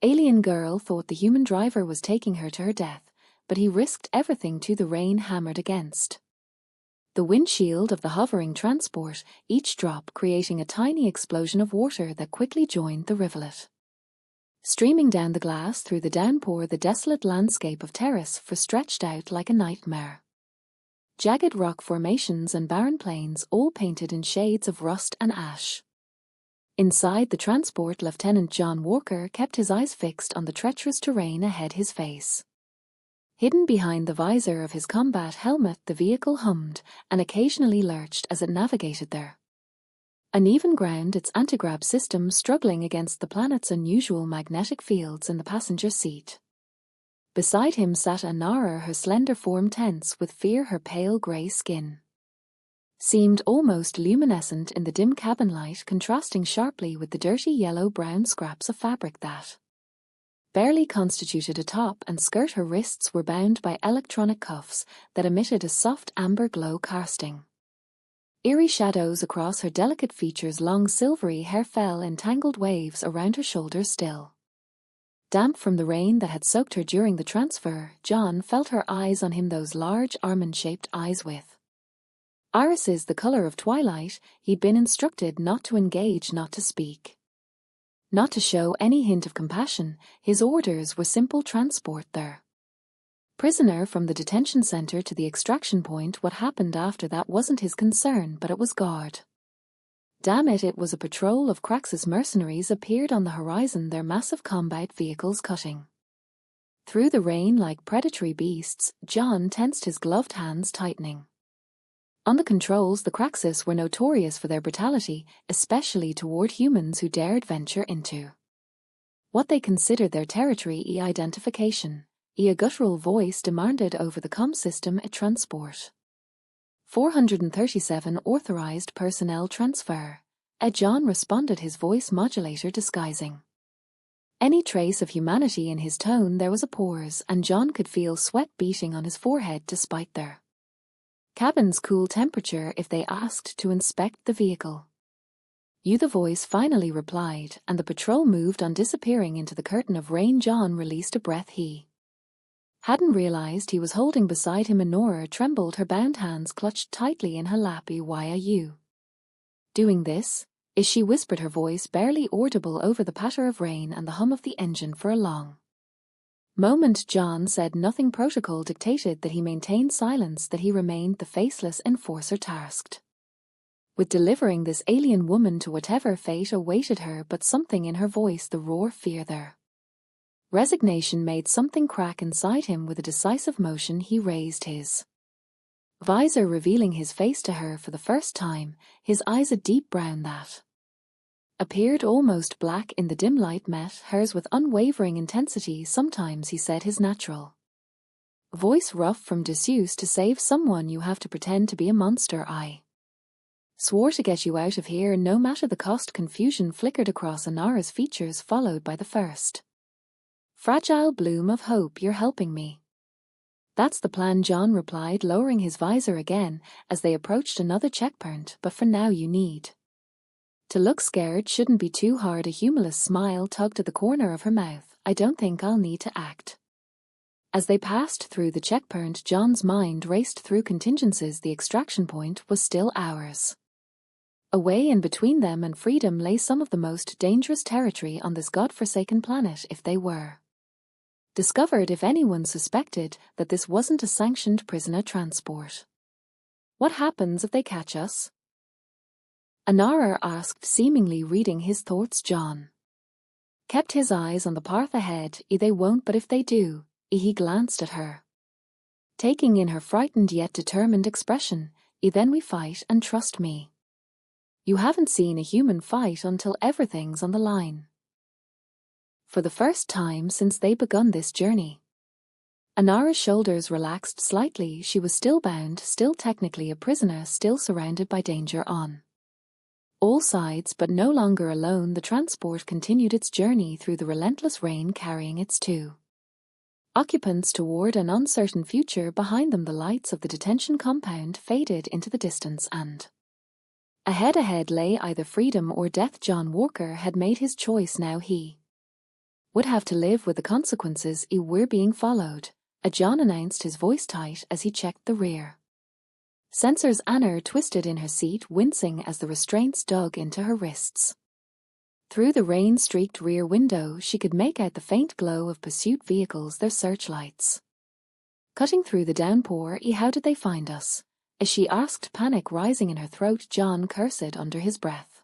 Alien girl thought the human driver was taking her to her death, but he risked everything to the rain hammered against the windshield of the hovering transport, each drop creating a tiny explosion of water that quickly joined the rivulet. Streaming down the glass through the downpour, the desolate landscape of terrace stretched out like a nightmare. Jagged rock formations and barren plains, all painted in shades of rust and ash. Inside the transport, Lieutenant John Walker kept his eyes fixed on the treacherous terrain ahead his face. Hidden behind the visor of his combat helmet, the vehicle hummed and occasionally lurched as it navigated there. Uneven ground, its anti-grav system struggling against the planet's unusual magnetic fields in the passenger seat. Beside him sat Anara, her slender form tense with fear, her pale grey skin seemed almost luminescent in the dim cabin light, contrasting sharply with the dirty yellow-brown scraps of fabric that barely constituted a top and skirt. Her wrists were bound by electronic cuffs that emitted a soft amber glow, casting eerie shadows across her delicate features. Long silvery hair fell in tangled waves around her shoulders, still damp from the rain that had soaked her during the transfer. John felt her eyes on him, those large almond-shaped eyes with irises the color of twilight. He'd been instructed not to engage, not to speak, not to show any hint of compassion. His orders were simple: transport their prisoner from the detention center to the extraction point. What happened after that wasn't his concern, but it was guard. Damn it, it was a patrol of Kraxus mercenaries appeared on the horizon, their massive combat vehicles cutting through the rain like predatory beasts. John tensed, his gloved hands tightening on the controls. The Kraxus were notorious for their brutality, especially toward humans who dared venture into what they considered their territory. Identification, a guttural voice demanded over the comm system. A transport 437 authorized personnel transfer. John responded, his voice modulator disguising any trace of humanity in his tone. There was a pause, and John could feel sweat beating on his forehead despite their cabin's cool temperature. If they asked to inspect the vehicle, you, the voice finally replied, and the patrol moved on, disappearing into the curtain of rain. John released a breath he hadn't realized he was holding beside him. Nora trembled, her bound hands clutched tightly in her lap. Why are you doing this? She whispered, her voice barely audible over the patter of rain and the hum of the engine. For a long moment John said nothing. Protocol dictated that he maintain silence, that he remained the faceless enforcer tasked with delivering this alien woman to whatever fate awaited her. But something in her voice, the raw fear, their resignation, made something crack inside him. With a decisive motion he raised his visor, revealing his face to her for the first time. His eyes, a deep brown that appeared almost black in the dim light, met hers with unwavering intensity. Sometimes, he said, his natural voice rough from disuse, to save someone you have to pretend to be a monster. I swore to get you out of here, no matter the cost. Confusion flickered across Anara's features, followed by the first fragile bloom of hope. You're helping me. That's the plan, John replied, lowering his visor again as they approached another checkpoint. But for now you need to look scared. Shouldn't be too hard. A humorless smile tugged at the corner of her mouth. I don't think I'll need to act. As they passed through the checkpoint, John's mind raced through contingencies. The extraction point was still hours away, and between them and freedom lay some of the most dangerous territory on this god-forsaken planet. If they were discovered, if anyone suspected that this wasn't a sanctioned prisoner transport, what happens if they catch us? Anara asked, seemingly reading his thoughts. John kept his eyes on the path ahead. They won't, but if they do. He glanced at her, taking in her frightened yet determined expression. Then we fight, and trust me, you haven't seen a human fight until everything's on the line. For the first time since they begun this journey. Anara's shoulders relaxed slightly. She was still bound, still technically a prisoner, still surrounded by danger on all sides, but no longer alone. The transport continued its journey through the relentless rain, carrying its two occupants toward an uncertain future. Behind them, the lights of the detention compound faded into the distance, and ahead lay either freedom or death. John Walker had made his choice. Now he Would have to live with the consequences if we're being followed, John announced, his voice tight as he checked the rear. Sensors. Anna twisted in her seat, wincing as the restraints dug into her wrists. Through the rain-streaked rear window she could make out the faint glow of pursuit vehicles, their searchlights. Cutting through the downpour. How did they find us? As she asked, panic rising in her throat. John cursed under his breath.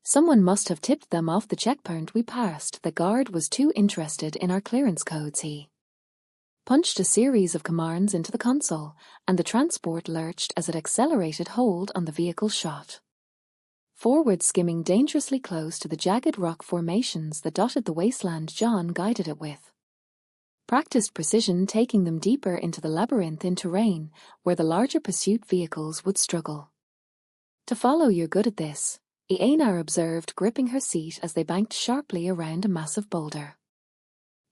Someone must have tipped them off the checkpoint we passed. The guard was too interested in our clearance codes. He punched a series of commands into the console, and the transport lurched as it accelerated. Hold on the vehicle shot forward, skimming dangerously close to the jagged rock formations that dotted the wasteland John guided it with practiced precision, taking them deeper into the labyrinthine terrain where the larger pursuit vehicles would struggle to follow. You're good at this, Einar observed, gripping her seat as they banked sharply around a massive boulder.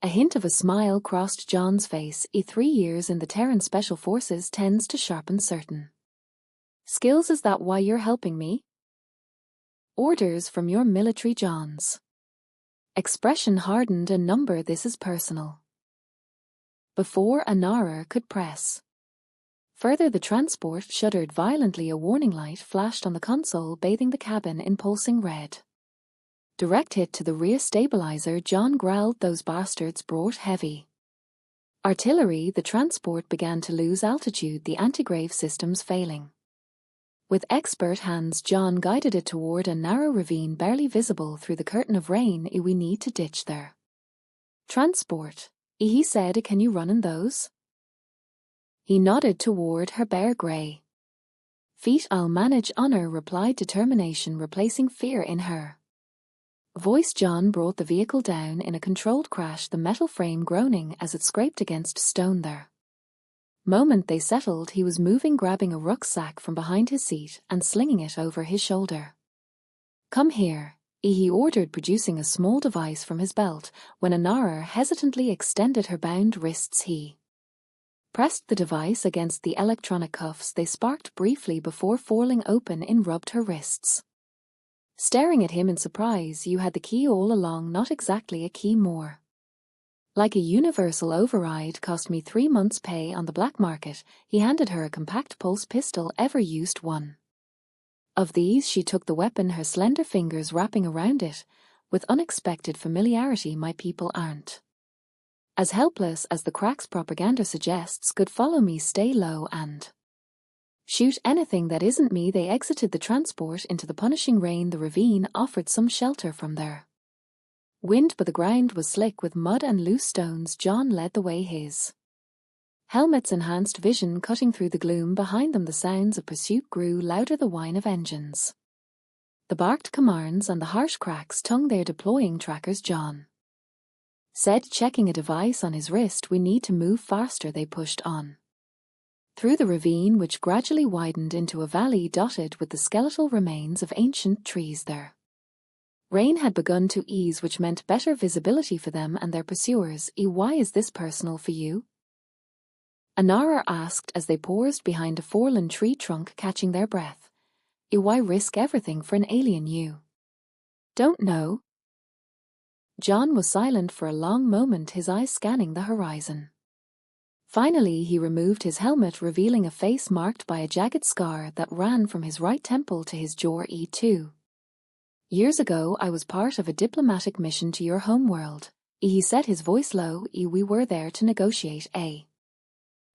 A hint of a smile crossed John's face. 3 years in the Terran Special Forces tends to sharpen certain skills. Is that why you're helping me? Orders from your military. John's expression hardened. A number. This is personal. Before Anara could press further, the transport shuddered violently. A warning light flashed on the console, bathing the cabin in pulsing red. Direct hit to the rear stabilizer. John growled. Those bastards brought heavy artillery. The transport began to lose altitude, the anti-grave systems failing. With expert hands, John guided it toward a narrow ravine barely visible through the curtain of rain. We need to ditch their transport, he said. Can you run in those? He nodded toward her bare grey feet. I'll manage, Honor replied, determination replacing fear in her voice. John brought the vehicle down in a controlled crash, the metal frame groaning as it scraped against stone. There moment they settled, he was moving, grabbing a rucksack from behind his seat and slinging it over his shoulder. Come here, he ordered, producing a small device from his belt. When Anara hesitantly extended her bound wrists, he pressed the device against the electronic cuffs. They sparked briefly before falling open and rubbed her wrists. Staring at him in surprise. You had the key all along. Not exactly a key, more like a universal override. Cost me 3 months' pay on the black market. He handed her a compact pulse pistol. Ever used one of these? She took the weapon, her slender fingers wrapping around it with unexpected familiarity. My people aren't as helpless as the cracks propaganda suggests. Good, follow me, stay low and shoot anything that isn't me. They exited the transport into the punishing rain. The ravine offered some shelter from their wind, but the ground was slick with mud and loose stones. John led the way, his helmet's enhanced vision cutting through the gloom behind them. The sounds of pursuit grew louder, the whine of engines, the barked commands, and the harsh cracks tongue their deploying trackers. John said, checking a device on his wrist. We need to move faster. They pushed on through the ravine, which gradually widened into a valley dotted with the skeletal remains of ancient trees. There rain had begun to ease, which meant better visibility for them and their pursuers. Why is this personal for you? Anara asked as they paused behind a fallen tree trunk, catching their breath. Why risk everything for an alien you don't know? John was silent for a long moment, his eyes scanning the horizon. Finally, he removed his helmet, revealing a face marked by a jagged scar that ran from his right temple to his jaw. 2 years ago, I was part of a diplomatic mission to your homeworld. He said, his voice low. We were there to negotiate a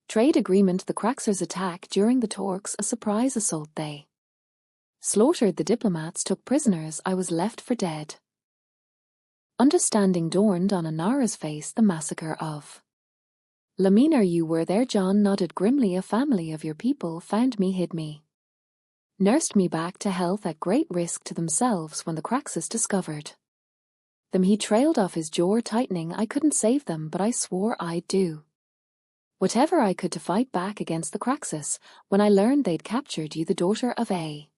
trade agreement. The Craxers' attack during the talks, a surprise assault. They slaughtered the diplomats, took prisoners. I was left for dead. Understanding dawned on Anara's face. The massacre of Lamina. You were there? John nodded grimly. A family of your people found me, hid me, nursed me back to health at great risk to themselves when the Craxus discovered them. He trailed off, his jaw tightening. I couldn't save them, but I swore I'd do whatever I could to fight back against the Craxus. When I learned they'd captured you, the daughter of a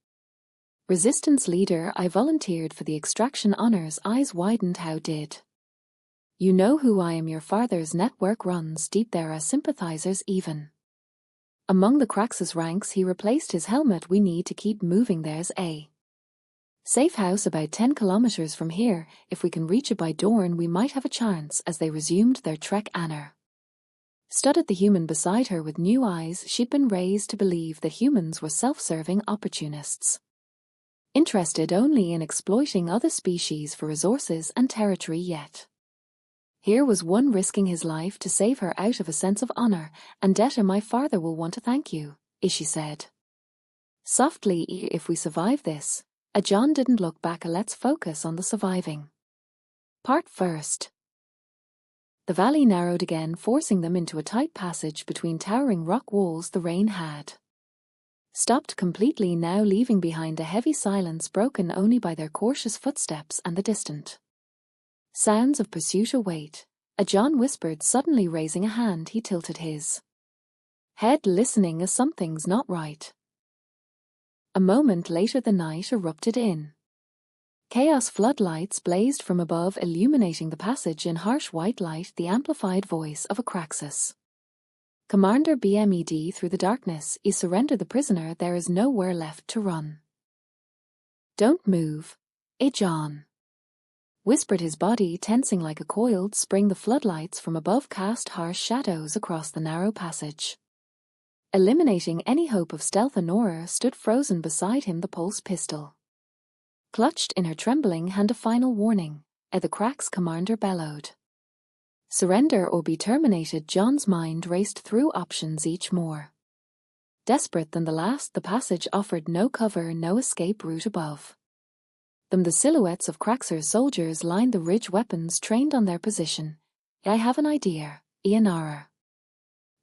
resistance leader, I volunteered for the extraction honors. Eyes widened. How did you know who I am? Your father's network runs deep. There are sympathizers even among the Craxus ranks. He replaced his helmet. We need to keep moving. There's a Safe house about 10 kilometers from here. If we can reach it by dawn, we might have a chance. As they resumed their trek, Anna studied the human beside her with new eyes. She'd been raised to believe that humans were self-serving opportunists, interested only in exploiting other species for resources and territory. Yet here was one risking his life to save her out of a sense of honor. "Andetta, my father will want to thank you," she said softly. "If we survive this." John didn't look back. "Let's focus on the surviving part first." The valley narrowed again, forcing them into a tight passage between towering rock walls. The rain had stopped completely now, leaving behind a heavy silence broken only by their cautious footsteps and the distant sounds of pursuit. "Wait," John whispered, suddenly raising a hand. He tilted his head, listening. "Something's not right." A moment later the night erupted in chaos. Floodlights blazed from above, illuminating the passage in harsh white light. The amplified voice of a Craxus commander BMED through the darkness. "You surrender the prisoner. There is nowhere left to run." "Don't move," John whispered, his body tensing like a coiled spring. The floodlights from above cast harsh shadows across the narrow passage, eliminating any hope of stealth. Honora stood frozen beside him, the pulse pistol clutched in her trembling hand. "A final warning," the Crax commander bellowed. "Surrender or be terminated." John's mind raced through options, each more desperate than the last. The passage offered no cover, no escape route. Above them the silhouettes of Craxer's soldiers lined the ridge, weapons trained on their position. "I have an idea," Ionara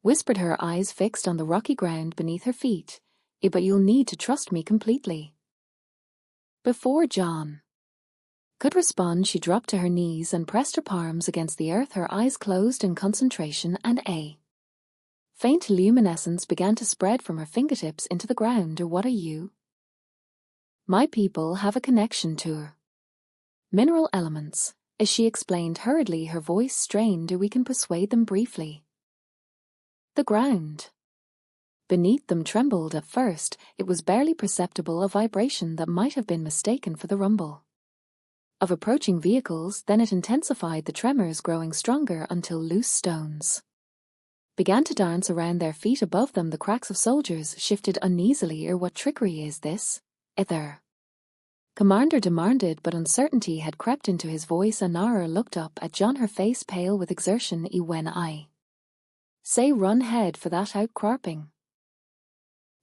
whispered, her eyes fixed on the rocky ground beneath her feet. "But you'll need to trust me completely." Before John could respond, she dropped to her knees and pressed her palms against the earth, her eyes closed in concentration, and a faint luminescence began to spread from her fingertips into the ground. "What are you?" "My people have a connection to mineral elements," as she explained hurriedly, her voice strained. "We can persuade them briefly." The ground beneath them trembled. At first, it was barely perceptible, a vibration that might have been mistaken for the rumble of approaching vehicles. Then it intensified, the tremors growing stronger until loose stones began to dance around their feet. Above them, the cracks of soldiers shifted uneasily. "What trickery is this?" their commander demanded, but uncertainty had crept into his voice. Anara looked up at John, her face pale with exertion. "When I say run, head for that outcropping."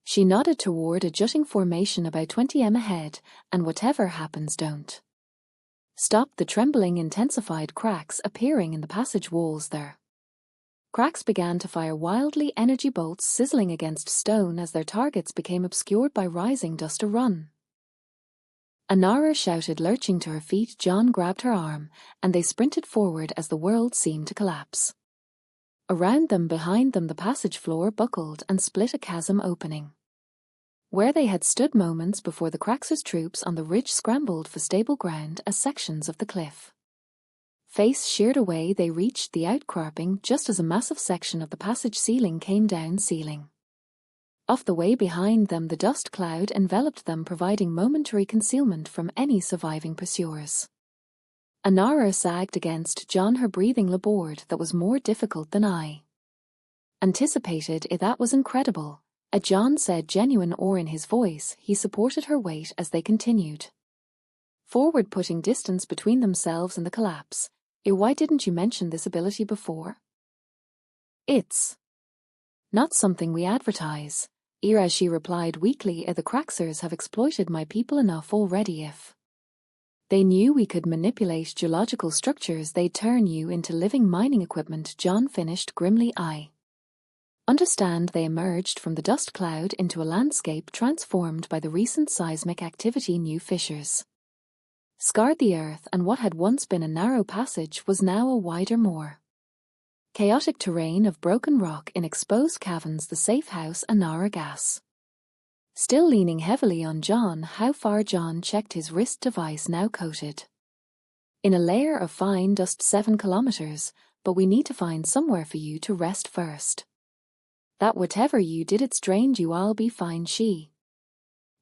She nodded toward a jutting formation about 20 m ahead. "And whatever happens, don't stop." The trembling intensified, cracks appearing in the passage walls. Their cracks began to fire wildly, energy bolts sizzling against stone as their targets became obscured by rising dust. "A run!" Anara shouted, lurching to her feet. John grabbed her arm, and they sprinted forward as the world seemed to collapse around them. Behind them, the passage floor buckled and split, a chasm opening where they had stood moments before. The Craxus troops on the ridge scrambled for stable ground as sections of the cliff face sheared away. They reached the outcropping just as a massive section of the passage ceiling came down, sealing off the way behind them. The dust cloud enveloped them, providing momentary concealment from any surviving pursuers. Anara sagged against John, her breathing labored. "That was more difficult than I anticipated." "That was incredible," John said, genuine awe in his voice. He supported her weight as they continued forward, putting distance between themselves and the collapse. "Why didn't you mention this ability before?" "It's not something we advertise," Ira, she replied weakly. "The Craxers have exploited my people enough already. If they knew we could manipulate geological structures, they'd turn you into living mining equipment." John finished grimly. "I understand." They emerged from the dust cloud into a landscape transformed by the recent seismic activity. New fissures scarred the earth, and what had once been a narrow passage was now a wider, more chaotic terrain of broken rock in exposed caverns. The safe house, Anara gas still leaning heavily on John. "How far?" John checked his wrist device, now coated in a layer of fine dust. 7 kilometers, but we need to find somewhere for you to rest first. That whatever you did, it's drained you. "I'll be fine," she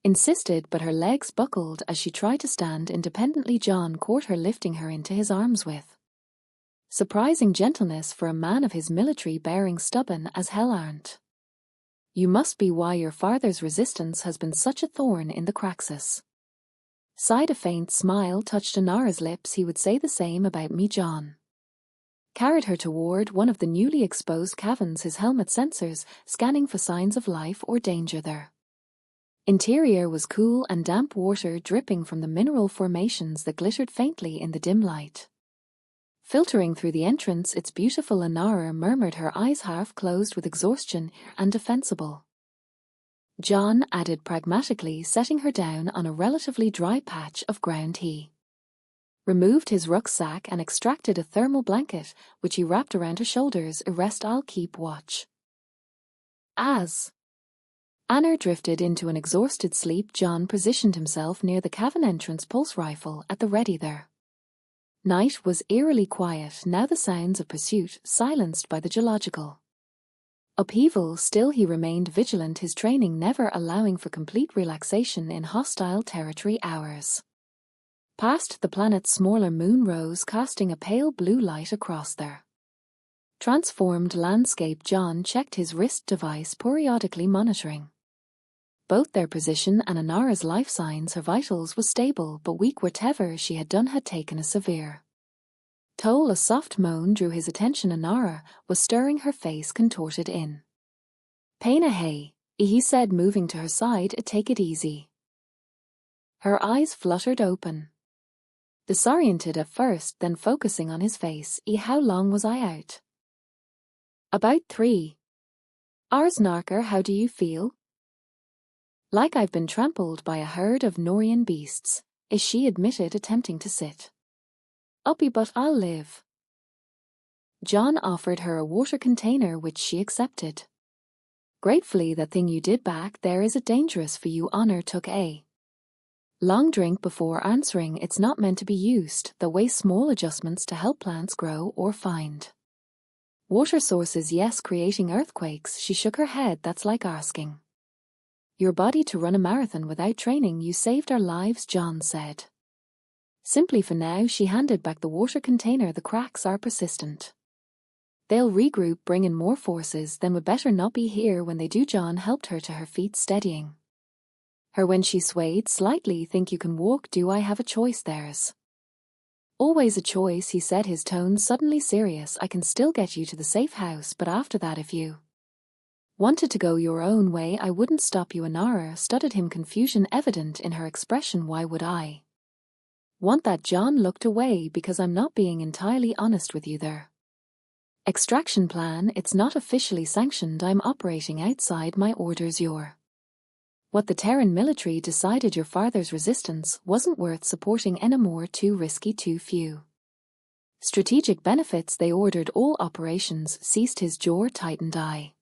insisted, but her legs buckled as she tried to stand independently. John caught her, lifting her into his arms with surprising gentleness for a man of his military bearing. Stubborn as hell, aren't you? Must be why your father's resistance has been such a thorn in the Craxus. Sighed. A faint smile touched Inara's lips. He would say the same about me. John carried her toward one of the newly exposed caverns, his helmet sensors scanning for signs of life or danger there. Interior was cool and damp, water dripping from the mineral formations that glittered faintly in the dim light filtering through the entrance. It's beautiful, Inara murmured, her eyes half closed with exhaustion. And defensible, John added pragmatically, setting her down on a relatively dry patch of ground. He removed his rucksack and extracted a thermal blanket, which he wrapped around her shoulders. Rest, I'll keep watch. As Anna drifted into an exhausted sleep, John positioned himself near the cavern entrance, pulse rifle at the ready there. Night was eerily quiet, now the sounds of pursuit silenced by the geological upheaval. Still he remained vigilant, his training never allowing for complete relaxation in hostile territory. Hours past the planet's smaller moon rose, casting a pale blue light across their transformed landscape. John checked his wrist device, periodically monitoring both their position and Inara's life signs. Her vitals was stable but weak. Whatever she had done had taken a severe toll. A soft moan drew his attention. Inara was stirring, her face contorted in pain. Hey, he said, moving to her side. Take it easy. Her eyes fluttered open, disoriented at first, then focusing on his face. How long was I out? About 3 hours. Narker, how do you feel? Like I've been trampled by a herd of Norian beasts, she admitted, attempting to sit uppy, but I'll live. John offered her a water container, which she accepted gratefully. That thing you did back there, is it dangerous for you? Honor took a long drink before answering. It's not meant to be used the way. Small adjustments to help plants grow or find water sources. Yes, creating earthquakes. She shook her head. That's like asking your body to run a marathon without training. You saved our lives, John said simply. For now. She handed back the water container. The cracks are persistent. They'll regroup, bring in more forces, then we better not be here when they do. John helped her to her feet, steadying her when she swayed slightly. Think you can walk? Do I have a choice? There's always a choice, he said, his tone suddenly serious. I can still get you to the safe house, but after that, if you wanted to go your own way, I wouldn't stop you. Inara stuttered him, confusion evident in her expression. Why would I want that? John looked away. Because I'm not being entirely honest with you. Their extraction plan, it's not officially sanctioned. I'm operating outside my orders. You're what the Terran military decided your father's resistance wasn't worth supporting anymore. Too risky, too few strategic benefits. They ordered all operations ceased. His jaw tightened. I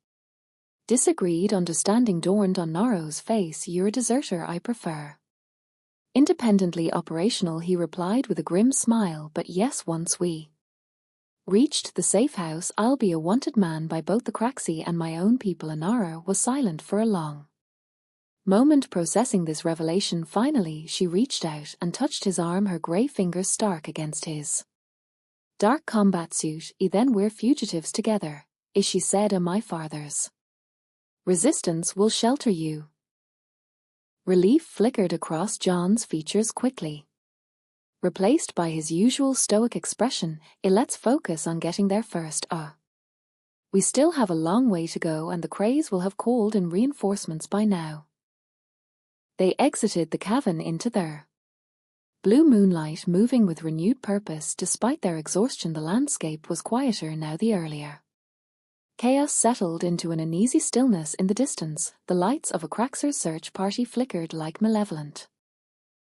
disagreed. Understanding dawned on Naro's face. You're a deserter. I prefer independently operational, he replied with a grim smile. But yes, once we reached the safe house, I'll be a wanted man by both the Craxi and my own people. Inara was silent for a long moment, processing this revelation. Finally, she reached out and touched his arm, her grey fingers stark against his dark combat suit. Then we're fugitives together, she said. My father's resistance will shelter you. Relief flickered across John's features, quickly replaced by his usual stoic expression. Let's focus on getting there first. We still have a long way to go, and the Krays will have called in reinforcements by now. They exited the cavern into their blue moonlight, moving with renewed purpose. Despite their exhaustion, the landscape was quieter now. The earlier chaos settled into an uneasy stillness in the distance. The lights of a Craxer search party flickered like malevolent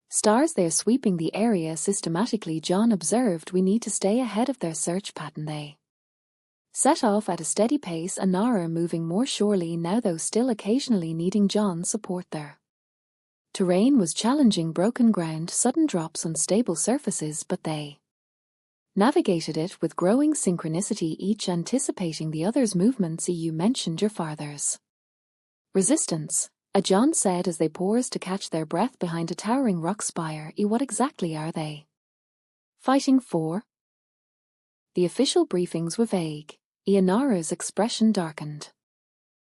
stars. They're sweeping the area systematically, John observed. We need to stay ahead of their search pattern. They set off at a steady pace, Inara moving more surely now, though still occasionally needing John's support. Their terrain was challenging, broken ground, sudden drops, unstable surfaces, but they navigated it with growing synchronicity, each anticipating the other's movements. You mentioned your father's resistance. John said as they paused to catch their breath behind a towering rock spire. What exactly are they fighting for? The official briefings were vague. Inara's expression darkened.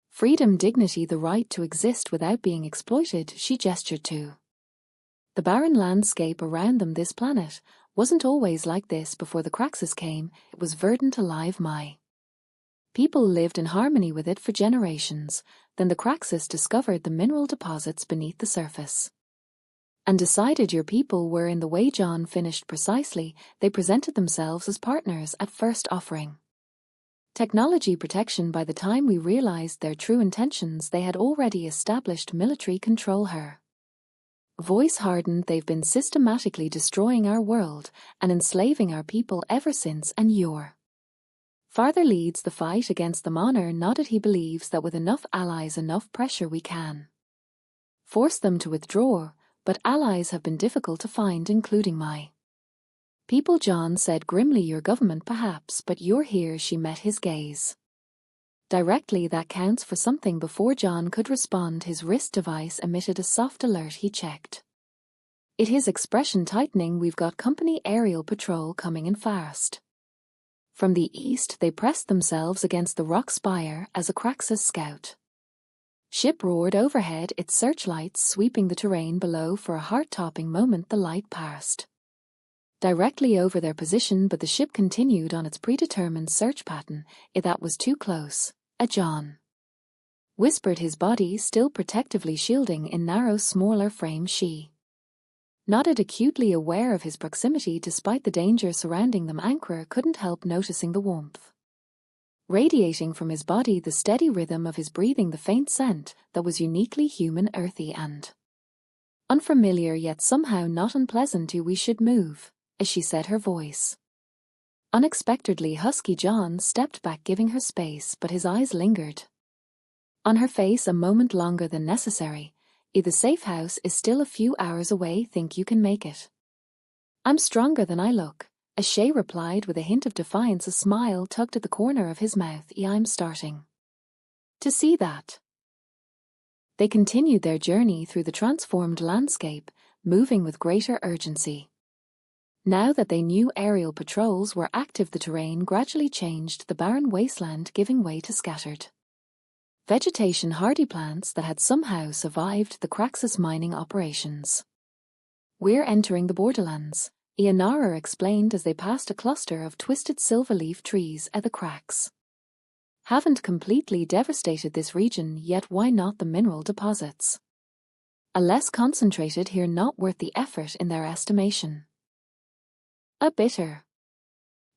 Freedom, dignity, the right to exist without being exploited, she gestured to. The barren landscape around them, this planet, wasn't always like this before the Craxus came. It was verdant, alive. People lived in harmony with it for generations. Then the Craxus discovered the mineral deposits beneath the surface. And decided your people were in the way. John finished precisely. They presented themselves as partners at first, offering technology protection. By the time we realized their true intentions, they had already established military control. Her voice hardened. They've been systematically destroying our world and enslaving our people ever since, and your father leads the fight against them. Honor nodded. He believes that with enough allies, enough pressure, we can force them to withdraw, but allies have been difficult to find, including my people. John said grimly. Your government perhaps, but you're here. She met his gaze directly. That counts for something. Before John could respond, his wrist device emitted a soft alert. He checked it, his expression tightening. We've got company aerial patrol coming in fast. From the east, they pressed themselves against the rock spire as a Craxus scout ship roared overhead, its searchlights sweeping the terrain below. For a heart-topping moment, the light passed directly over their position, but the ship continued on its predetermined search pattern. That was too close. John whispered, his body still protectively shielding in narrow, smaller frame. She nodded, acutely aware of his proximity despite the danger surrounding them. Anchor couldn't help noticing the warmth radiating from his body, the steady rhythm of his breathing, the faint scent that was uniquely human, earthy and unfamiliar, yet somehow not unpleasant. We should move, as she said, her voice unexpectedly husky. John stepped back, giving her space, but his eyes lingered on her face a moment longer than necessary. The safe house is still a few hours away. Think you can make it? I'm stronger than I look, Ashay replied with a hint of defiance. A smile tugged at the corner of his mouth. I'm starting to see that. They continued their journey through the transformed landscape, moving with greater urgency. Now that they knew aerial patrols were active, the terrain gradually changed, the barren wasteland giving way to scattered vegetation, hardy plants that had somehow survived the Craxus mining operations. We're entering the borderlands, Inara explained as they passed a cluster of twisted silver-leaf trees at the cracks. Haven't completely devastated this region yet. Why not? The mineral deposits are less concentrated here, not worth the effort in their estimation. A bitter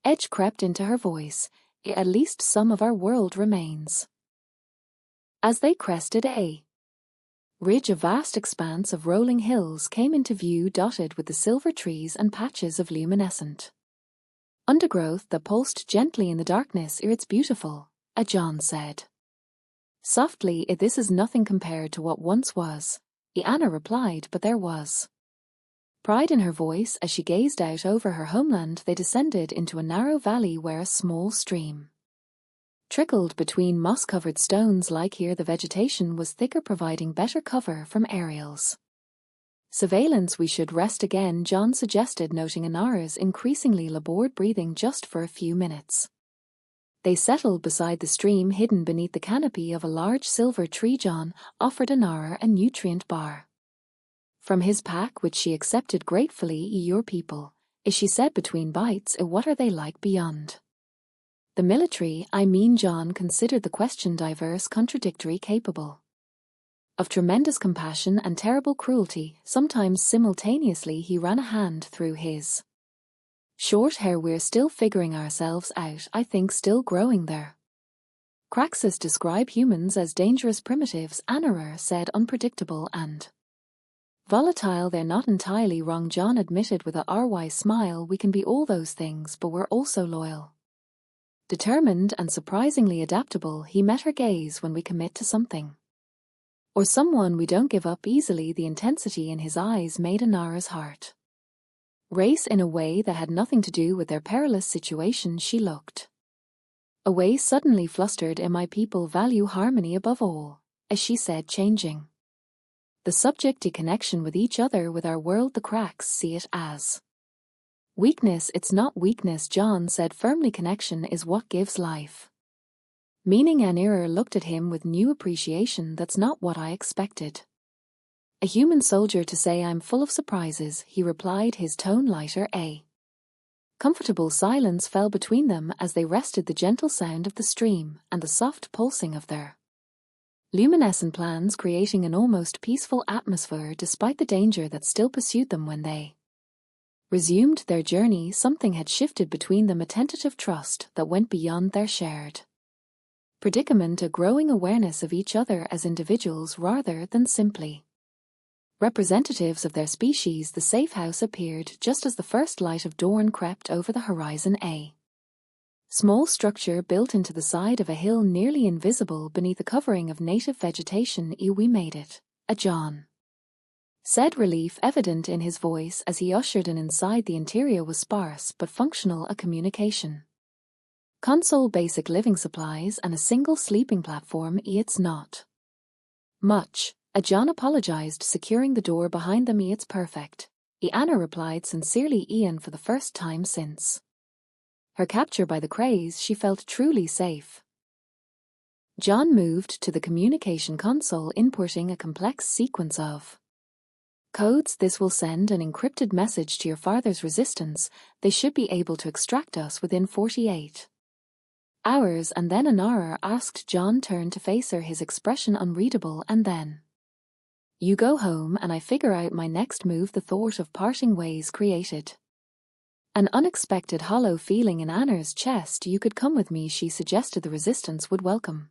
edge crept into her voice. At least some of our world remains. As they crested a ridge, a vast expanse of rolling hills came into view, dotted with the silver trees and patches of luminescent undergrowth that pulsed gently in the darkness. It's beautiful, John said softly. This is nothing compared to what once was, Anna replied, but there was pride in her voice as she gazed out over her homeland. They descended into a narrow valley where a small stream trickled between moss-covered stones. Like here, the vegetation was thicker, providing better cover from aerials surveillance. We should rest again, John suggested, noting Inara's increasingly labored breathing. Just for a few minutes. They settled beside the stream, hidden beneath the canopy of a large silver tree. John offered Inara a nutrient bar from his pack, which she accepted gratefully. Your people, she said between bites, what are they like beyond the military? John considered the question diverse, contradictory, capable of tremendous compassion and terrible cruelty, sometimes simultaneously. He ran a hand through his short hair. We're still figuring ourselves out, I think, still growing there. Craxus describe humans as dangerous primitives, Anara said, unpredictable and volatile. They're not entirely wrong, John admitted with a wry smile. We can be all those things, but we're also loyal, determined, and surprisingly adaptable. He met her gaze. When we commit to something or someone, we don't give up easily. The intensity in his eyes made Inara's heart race in a way that had nothing to do with their perilous situation. She looked away, suddenly flustered. My people value harmony above all, as she said, changing The subject to connection with each other with our world the cracks see it as. Weakness, it's not weakness, John said firmly. Connection is what gives life. Meaning. Anira looked at him with new appreciation. That's not what I expected. A human soldier to say I'm full of surprises, he replied, his tone lighter. A comfortable silence fell between them as they rested, the gentle sound of the stream and the soft pulsing of their luminescent plans creating an almost peaceful atmosphere despite the danger that still pursued them. When they resumed their journey, something had shifted between them, a tentative trust that went beyond their shared predicament, a growing awareness of each other as individuals rather than simply representatives of their species. The safe house appeared just as the first light of dawn crept over the horizon. A small structure built into the side of a hill, nearly invisible beneath a covering of native vegetation. We made it, a John said, relief evident in his voice as he ushered in. Inside, the interior was sparse but functional, a communication console, basic living supplies, and a single sleeping platform. It's not much, a John apologized, securing the door behind them. It's perfect, Anna replied sincerely. Ian, for the first time since her capture by the Krays, she felt truly safe. John moved to the communication console, inputting a complex sequence of codes. This will send an encrypted message to your father's resistance. They should be able to extract us within 48 hours. And then Anara asked. John turned to face her, his expression unreadable. And then you go home and I figure out my next move. The thought of parting ways created an unexpected hollow feeling in Anna's chest. You could come with me, she suggested. The resistance would welcome